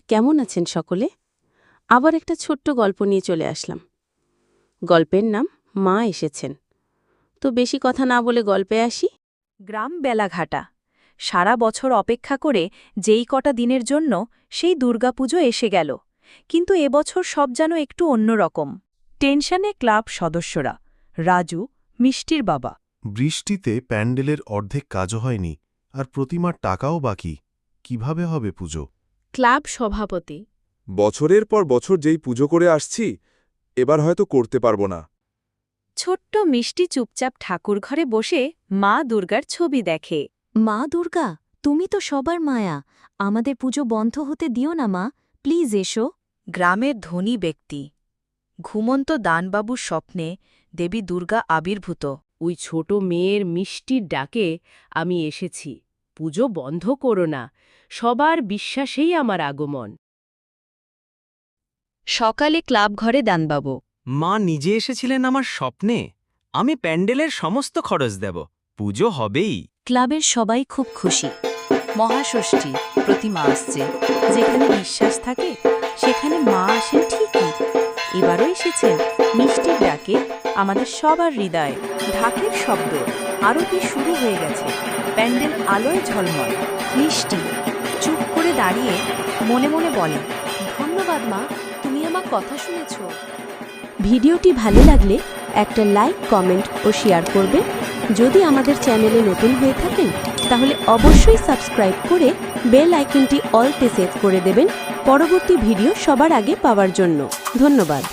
কেমন আছেন সকলে? আবার একটা ছোট্ট গল্প নিয়ে চলে আসলাম। গল্পের নাম মা এসেছেন। তো বেশি কথা না বলে গল্পে আসি। গ্রাম বেলাঘাটা। সারা বছর অপেক্ষা করে যেই কটা দিনের জন্য সেই দুর্গাপুজো এসে গেল, কিন্তু এবছর সব যেন একটু অন্যরকম। টেনশনে ক্লাব সদস্যরা, রাজু, মিষ্টির বাবা। বৃষ্টিতে প্যান্ডেলের অর্ধেক কাজও হয়নি, আর প্রতিমার টাকাও বাকি। কিভাবে হবে পুজো? ক্লাব সভাপতি, বছরের পর বছর যেই পুজো করে আসছি, এবার হয়তো করতে পারবো না। ছোট্ট মিষ্টি চুপচাপ ঠাকুর ঘরে বসে মা দুর্গার ছবি দেখে। মা দুর্গা, তুমি তো সবার মায়া, আমাদের পুজো বন্ধ হতে দিও না মা, প্লিজ এসো। গ্রামের ধনী ব্যক্তি। ঘুমন্ত দানবাবুর স্বপ্নে দেবী দুর্গা আবির্ভূত। ওই ছোট মেয়ের মিষ্টির ডাকে আমি এসেছি। পুজো বন্ধ করো না, সবার বিশ্বাসেই আমার আগমন। সকালে ক্লাব ঘরে দানবাবু। মা নিজে এসেছিলেন আমার স্বপ্নে। আমি প্যান্ডেলের সমস্ত খরচ দেব, পুজো হবেই। ক্লাবের সবাই খুব খুশি। মহাষষ্ঠী, প্রতিমা আসছে। যেখানে বিশ্বাস থাকে সেখানে মা আসেন ঠিকই। এবারও এসেছেন মিষ্টির ডাকে আমাদের সবার হৃদয়ে। ঢাকের শব্দ, আরতি শুরু হয়ে গেছে। প্যান্ডেল আলোয় ঝলমল। মিষ্টি চুপ করে দাঁড়িয়ে মনে মনে বলে, ধন্যবাদ মা, তুমি আমার কথা শুনেছ। ভিডিওটি ভালো লাগলে একটা লাইক, কমেন্ট ও শেয়ার করবে। যদি আমাদের চ্যানেলে নতুন হয়ে থাকেন তাহলে অবশ্যই সাবস্ক্রাইব করে বেল আইকনটি অলতে সেভ করে দেবেন পরবর্তী ভিডিও সবার আগে পাওয়ার জন্য। ধন্যবাদ।